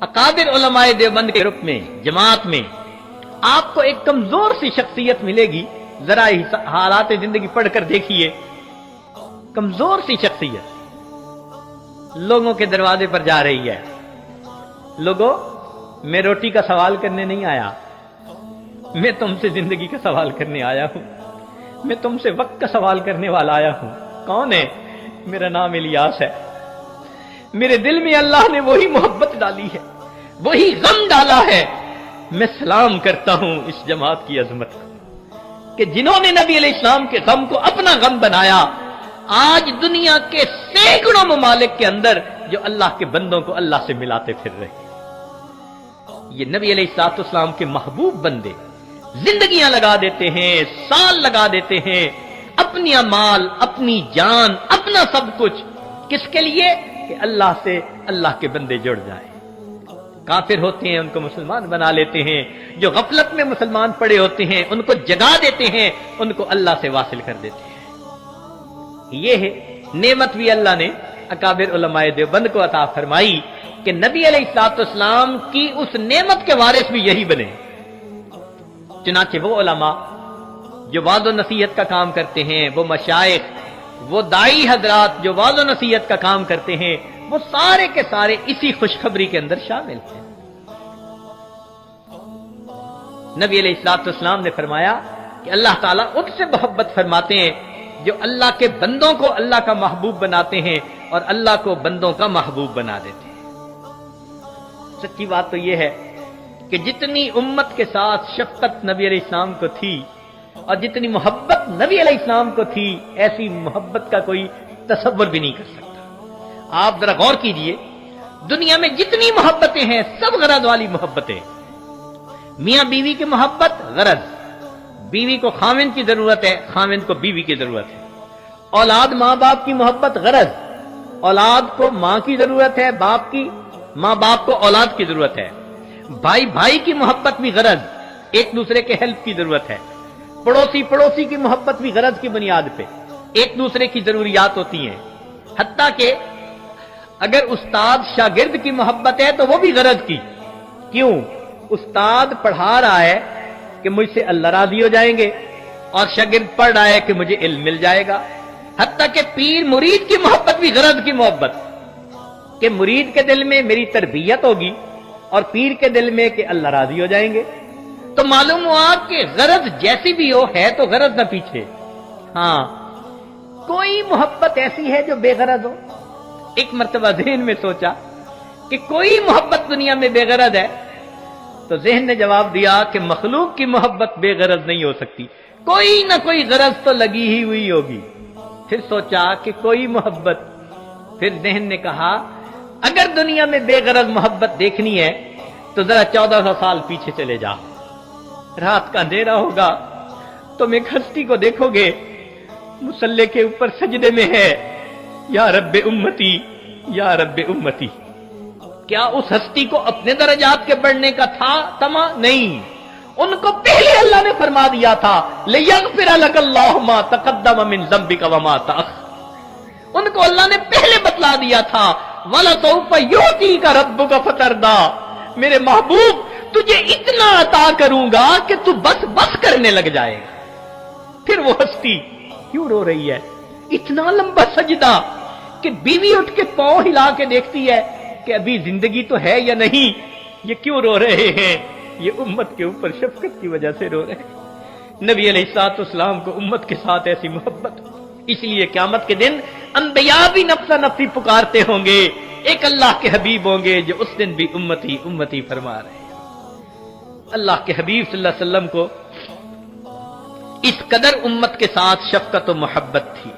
अकाबिर उलमाए देवबंद के ग्रुप में, जमात में आपको एक कमजोर सी शख्सियत मिलेगी। जरा हालात जिंदगी पढ़कर देखिए, कमजोर सी शख्सियत लोगों के दरवाजे पर जा रही है। लोगों, मैं रोटी का सवाल करने नहीं आया, मैं तुमसे जिंदगी का सवाल करने आया हूं, मैं तुमसे वक्त का सवाल करने वाला आया हूं। कौन है? मेरा नाम इलियास है। मेरे दिल में अल्लाह ने वही मोहब्बत डाली है, वही गम डाला है। मैं सलाम करता हूं इस जमात की अजमत को कि जिन्होंने नबी अलैहिस्सलाम के गम को अपना गम बनाया। आज दुनिया के सैकड़ों ममालिक के अंदर जो अल्लाह के बंदों को अल्लाह से मिलाते फिर रहे, ये नबी अलैहिस्सलाम के महबूब बंदे जिंदगियां लगा देते हैं, साल लगा देते हैं, अपनी माल, अपनी जान, अपना सब कुछ, किसके लिए? कि अल्लाह से अल्लाह के बंदे जुड़ जाए। काफिर होते हैं उनको मुसलमान बना लेते हैं, जो गफलत में मुसलमान पड़े होते हैं उनको जगा देते हैं, उनको अल्लाह से वासिल कर देते हैं। ये है नेमत भी अल्लाह ने अकाबिर उलमाए देवबंद को अता फरमाई कि नबी अलैहिस्सलाम की उस नेमत के वारिस भी यही बने। चुनाचे वो उलमा जो वाज़ो नसीहत का काम करते हैं, वो मशाइख, वो दाई हजरात जो वाज़ो नसीहत का काम करते हैं, वो सारे के सारे इसी खुशखबरी के अंदर शामिल हैं। नबी अलैहिस्सलाम ने फरमाया कि अल्लाह ताला उनसे मोहब्बत फरमाते हैं जो अल्लाह के बंदों को अल्लाह का महबूब बनाते हैं और अल्लाह को बंदों का महबूब बना देते हैं। सच्ची बात तो यह है कि जितनी उम्मत के साथ शफकत नबी अलैहिस्सलाम को थी और जितनी मोहब्बत नबी अलैहिस्सलाम को थी, ऐसी मोहब्बत का कोई तसव्वुर भी नहीं कर सकता। आप जरा गौर कीजिए, दुनिया में जितनी मोहब्बतें हैं सब गरज वाली मोहब्बतें। मियां बीवी की मोहब्बत गरज, बीवी को खाविंद की जरूरत है, खाविंद को बीवी की जरूरत है। औलाद मां बाप की मोहब्बत गरज, औलाद को मां की जरूरत है, बाप की, मां बाप को औलाद की जरूरत है। भाई भाई की मोहब्बत भी गरज, एक दूसरे के हेल्प की जरूरत है। पड़ोसी पड़ोसी की मोहब्बत भी गरज की बुनियाद पे एक दूसरे की जरूरियात होती हैं। हत्ता के अगर उस्ताद शागिर्द की मोहब्बत है तो वो भी गरज की। क्यों? उस्ताद पढ़ा रहा है कि मुझसे अल्लाह राजी हो जाएंगे और शागिर्द पढ़ रहा है कि मुझे इल्म मिल जाएगा। हत्ता के पीर मुरीद की मोहब्बत भी गरज की मोहब्बत कि मुरीद के दिल में मेरी तरबियत होगी और पीर के दिल में कि अल्लाह राजी हो जाएंगे। तो मालूम हुआ कि गरज जैसी भी हो है तो गरज ना पीछे। हां, कोई मोहब्बत ऐसी है जो बेगरज हो? एक मर्तबा ज़हन में सोचा कि कोई मोहब्बत दुनिया में बेगरज है, तो ज़हन ने जवाब दिया कि मखलूक की मोहब्बत बेगरज नहीं हो सकती, कोई ना कोई गरज तो लगी ही हुई होगी। फिर सोचा कि कोई मोहब्बत, फिर ज़हन ने कहा अगर दुनिया में बेगरज मोहब्बत देखनी है तो जरा 1400 साल पीछे चले जाओ। रात का अंधेरा होगा, तुम एक हस्ती को देखोगे मुसल्ले के ऊपर सजदे में है, या रब्बे उम्मती, या रब्बे उम्मती। क्या उस हस्ती को अपने दरजात के बढ़ने का था तमा? नहीं, उनको पहले अल्लाह ने फरमा दिया था लियग़फ़िर लकल्लाहु मा तक़द्दम मिन ज़ंबिका व मा तअख़्ख़र। उनको अल्लाह ने पहले बतला दिया था वलसौफ़ युअतीका रब्बुका फ़तरदा, मेरे महबूब तुझे इतना अता करूंगा कि तू बस बस करने लग जाएगा। फिर वो हस्ती क्यों रो रही है? इतना लंबा सजदा कि बीवी उठ के पांव हिला के देखती है कि अभी जिंदगी तो है या नहीं। ये क्यों रो रहे हैं? ये उम्मत के ऊपर शफकत की वजह से रो रहे हैं। नबी अलैहिस्सलाम को उम्मत के साथ ऐसी मोहब्बत, इसलिए क़यामत के दिन अंबिया भी नफ्सा नफ्सी पुकारते होंगे, एक अल्लाह के हबीब होंगे जो उस दिन भी उम्मती उम्मती फरमा रहे हैं। अल्लाह के हबीब सल्लल्लाहु अलैहि वसल्लम को इस कदर उम्मत के साथ शफकत और मोहब्बत थी।